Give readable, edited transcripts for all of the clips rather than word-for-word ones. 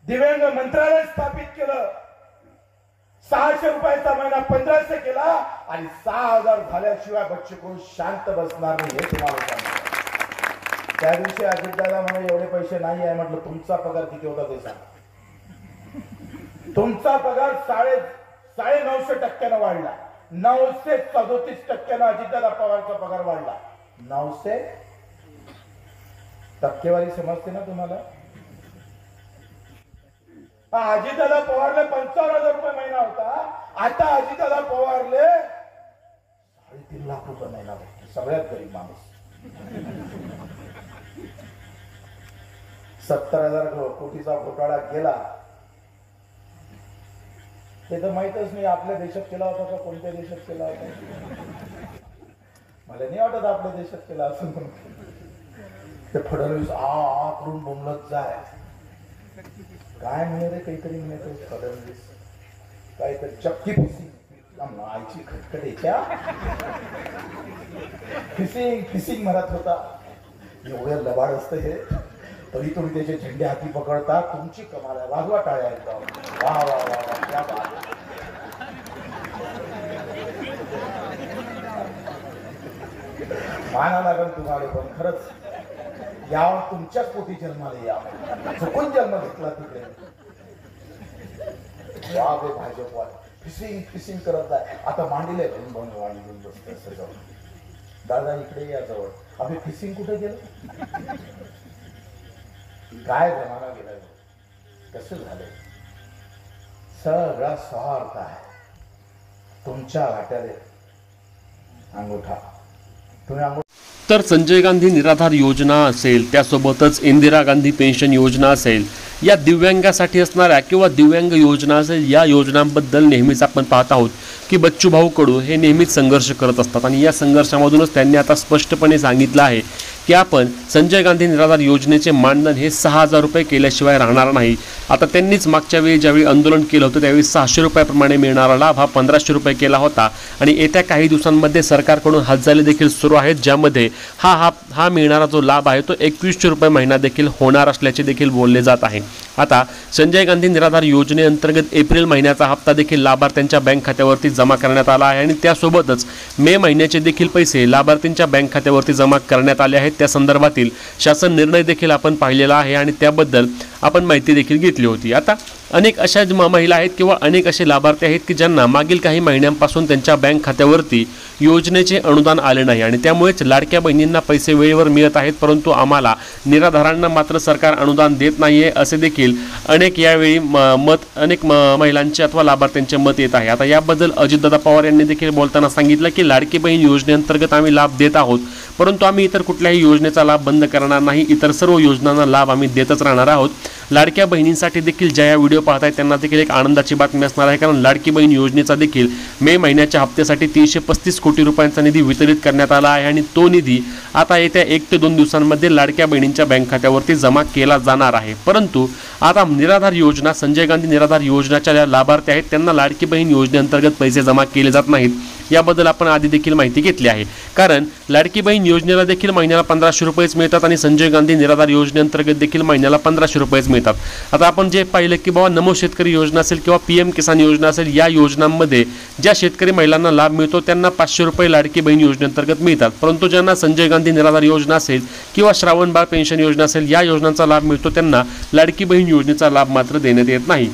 दिव्यांग मंत्रालय स्थापित केलं, 600 रुपयाचा महिना 1500 केला आणि 6000 झाल्याशिवाय बच्चू कडू शांत बसणार नाही हे तुम्हाला सांगतो। त्या दिवशी अजितदादा म्हणे एवढे पैसे नाही आहे, म्हटलं तुमचा पगार किती होता ते सांगा। तुमचा पगार 950% वाढला, 937% अजितदादा पवारचा पगार वाढला। 900 टक्केवारी समजते ना तुम्हाला? अजितदादा पवारले 55,000 रुपये महिना होता, आता अजितदादा पवारले 3.5 लाख रुपये महिना भेटतो, सगळ्यात गरीब माणूस। 70,000 कोटीचा घोटाळा गेला, ते तर माहितच नाही आपल्या देशात केला होता का कोणत्या देशात केला होता, मला नाही वाटत आपल्या देशात केला असं म्हणून। ते फडणवीस आ करून बोंबलत जाय, काय म्हणे काहीतरी म्हणे फडणवीस, काहीतरी चक्की फिसिंग आईची खटखटेच्या फिसिंग म्हणत होता। एवढं लबाड असतं हे, तरी तुम्ही त्याचे झेंडे हाती पकडता, तुमची कमाल आहे, वाजवा टाळ्या एकदम, वा वा वा वा क्या बात। माना लागेल तुम्हाला, पण खरंच यावं तुमच्याच पोटी जन्माला या, चुकून जन्म घेतला तिकडे। भाजपवाले फिसिंग करत आहे, आता मांडीले घेऊन बसते सगळं। दादा इकडे या जवळ, आम्ही फिसिंग कुठे गेलो, काय जमाना गेला, कसं झालं, सगळा स्वार्थ आहे तुमच्या वाट्याले अंगुठा, तुम्ही तर संजय गांधी निराधार योजना असेल, त्यासोबतच इंदिरा गांधी पेन्शन योजना असेल, या दिव्यांगासाठी असणाऱ्या किंवा दिव्यांग योजना असेल, या योजनांबद्दल नेहमीच आपण पाहत आहोत की बच्चूभाऊ कडू हे नेहमीच संघर्ष करत असतात आणि या संघर्षामधूनच त्यांनी आता स्पष्टपणे सांगितलं आहे की आपण संजय गांधी निराधार योजनेचे मानधन हे 6,000 रुपये केल्याशिवाय राहणार नाही। आता त्यांनीच मागच्या वेळी ज्यावेळी आंदोलन केलं होतं त्यावेळी 600 रुपयाप्रमाणे मिळणारा लाभ हा 1500 रुपये केला होता आणि येत्या काही दिवसांमध्ये सरकारकडून हालचाली देखील सुरू आहेत, ज्यामध्ये हा मिळणारा जो लाभ आहे तो 2100 रुपये महिना देखील होणार असल्याचे देखील बोलले जात आहे। आता संजय गांधी निराधार योजनेअंतर्गत एप्रिल महिन्याचा हप्ता देखील लाभार्थ्यांच्या बँक खात्यावरती जमा करण्यात आला आहे आणि त्यासोबतच मे महिन्याचे देखील पैसे लाभार्थींच्या बँक खात्यावरती जमा करण्यात आले आहेत। त्या संदर्भातील शासन निर्णय देखील आपण पाहिलेला आहे आणि त्याबद्दल आपण माहिती देखील घेतली होती। आता अनेक अशा महिला आहेत किंवा अनेक असे लाभार्थी आहेत की ज्यांना मागील काही महिन्यांपासून त्यांच्या बँक खात्यावरती योजनेचे अनुदान आले नाही आणि त्यामुळेच लाडक्या बहिणींना पैसे वेळेवर मिळत आहेत, परंतु आम्हाला निराधारांना मात्र सरकार अनुदान देत नाहीये असे देखील अनेक यावेळी अनेक महिलांचे अथवा लाभार्थ्यांचे मत येत आहे। आता याबद्दल अजितदादा पवार यांनी देखील बोलताना सांगितलं की लाडकी बहीण योजनेअंतर्गत आम्ही लाभ देत आहोत, परंतु आम्ही इतर कुठल्याही योजनेचा लाभ बंद करणार नाही, इतर सर्व योजनांना लाभ आम्ही देतच राहणार आहोत। लाडक्या बहिणींसाठी देखील ज्या या व्हिडिओ पाहत आहेत त्यांना देखील एक आनंदाची बातमी असणार आहे, कारण लाडकी बहीण योजनेचा देखील मे महिन्याच्या हप्त्यासाठी 335 कोटी रुपयांचा निधी वितरित करण्यात आला आहे आणि तो निधी आता येत्या 1 ते 2 दिवसांमध्ये लाडक्या बहिणींच्या बँक खात्यावरती जमा केला जाणार आहे। परंतु आता निराधार योजना, संजय गांधी निराधार योजनेच्या ज्या लाभार्थी आहेत त्यांना लाडकी बहीण योजनेअंतर्गत पैसे जमा केले जात नाहीत, याबद्दल आपण आधी देखील माहिती घेतली आहे। कारण लाडकी बहीण योजनेला देखील महिन्याला 1500 रुपयेच मिळतात आणि संजय गांधी निराधार योजनेअंतर्गत देखील महिन्याला 1500 रुपयेच मिळतात। आता आपण जे पाहिलं की बाबा नमो शेतकरी योजना असेल किंवा PM किसान योजना असेल, या योजनांमध्ये ज्या शेतकरी महिलांना लाभ मिळतो त्यांना 500 रुपये लाडकी बहीण योजनेअंतर्गत मिळतात, परंतु ज्यांना संजय गांधी निराधार योजना असेल किंवा श्रावण बाळ पेन्शन योजना असेल, या योजनांचा लाभ मिळतो त्यांना लाडकी बहीण योजनेचा लाभ मात्र देण्यात येत नाही।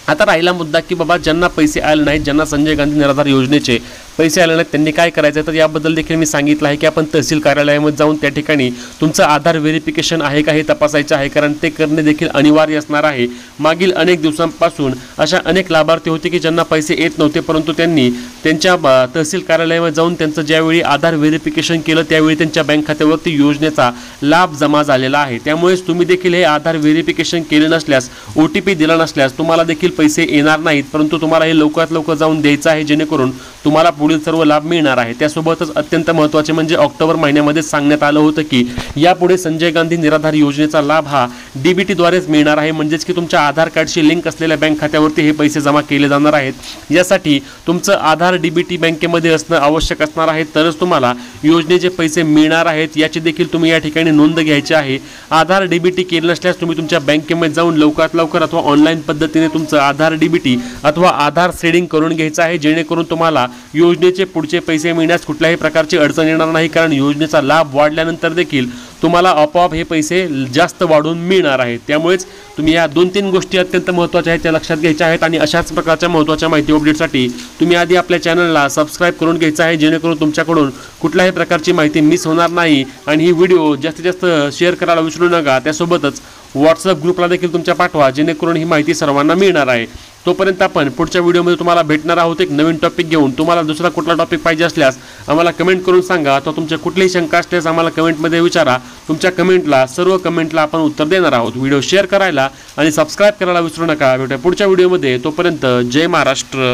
आता राहिला मुद्दा की बाबा ज्यांना पैसे आले नाहीत, ज्यांना संजय गांधी निराधार योजनेचे पैसे आले नाहीत त्यांनी काय करायचं, तर याबद्दल देखील मी सांगितलं आहे की आपण तहसील कार्यालयामध्ये जाऊन त्या ठिकाणी तुमचं आधार व्हेरिफिकेशन आहे का हे तपासायचं आहे, कारण ते करणे देखील अनिवार्य असणार आहे। मागील अनेक दिवसांपासून अशा अनेक लाभार्थी होते की ज्यांना पैसे येत नव्हते, परंतु त्यांनी त्यांच्या तहसील कार्यालयामध्ये जाऊन त्यांचं ज्यावेळी आधार व्हेरिफिकेशन केलं त्यावेळी त्यांच्या बँक खात्यावरती योजनेचा लाभ जमा झालेला आहे। त्यामुळेच तुम्ही देखील हे आधार व्हेरिफिकेशन केले नसल्यास, OTP दिला नसल्यास तुम्हाला देखील पैसे येणार नाहीत, परंतु तुम्हाला हे लवकरात लवकर जाऊन द्यायचं आहे, जेणेकरून तुम्हाला पुढील सर्व लाभ मिळणार आहे। त्यासोबतच अत्यंत महत्त्वाचे म्हणजे ऑक्टोबर महिन्यामध्ये सांगण्यात आलं होतं की यापुढे संजय गांधी निराधार योजनेचा लाभ हा DBT द्वारेच मिळणार आहे, म्हणजेच की तुमच्या आधार कार्डशी लिंक असलेल्या बँक खात्यावरती हे पैसे जमा केले जाणार आहेत। यासाठी तुमचं आधार DBT बँकेमध्ये असणं आवश्यक असणार आहे, तरच तुम्हाला योजनेचे पैसे मिळणार आहेत। याची देखील तुम्ही या ठिकाणी नोंद घ्यायची आहे। आधार DBT केलं नसल्यास तुम्ही तुमच्या बँकेमध्ये जाऊन लवकरात लवकर अथवा ऑनलाईन पद्धतीने तुमचं आधार DBT अथवा आधार सीडिंग करून घ्यायचं आहे, जेणेकरून तुम्हाला योजनेचे पुढचे पैसे मिळण्यास कुठल्याही प्रकारची अडचण येणार नाही, कारण योजनेचा लाभ वाढल्यानंतर देखील तुम्हाला आपोआप हे पैसे जास्त वाढून मिळणार आहेत। त्यामुळेच तुम्ही या 2-3 गोष्टी अत्यंत महत्त्वाच्या आहेत त्या लक्षात घ्यायच्या आहेत आणि अशाच प्रकारच्या महत्त्वाच्या माहिती अपडेटसाठी तुम्ही आधी आपल्या चॅनलला सबस्क्राईब करून घ्यायचं आहे, जेणेकरून तुमच्याकडून कुठल्याही प्रकारची माहिती मिस होणार नाही। आणि ही व्हिडिओ जास्तीत जास्त शेअर करायला विसरू नका। त्यासोबतच व्हॉट्सअप ग्रुपला देखील तुमच्या पाठवा, जेणेकरून ही माहिती सर्वांना मिळणार आहे। तोपर्यंत आपण पुढच्या व्हिडिओमध्ये तुम्हाला भेटणार आहोत एक नवीन टॉपिक घेऊन। तुम्हाला दुसरा कुठला टॉपिक पाहिजे असल्यास आम्हाला कमेंट करून सांगा, अथवा तुमच्या कुठलीही शंका असल्यास आम्हाला कमेंटमध्ये विचारा। तुमच्या सर्व कमेंटला आपण उत्तर देणार आहोत। व्हिडिओ शेअर करायला आणि सबस्क्राईब करायला विसरू नका। भेटूया पुढच्या व्हिडिओमध्ये, तोपर्यंत जय महाराष्ट्र।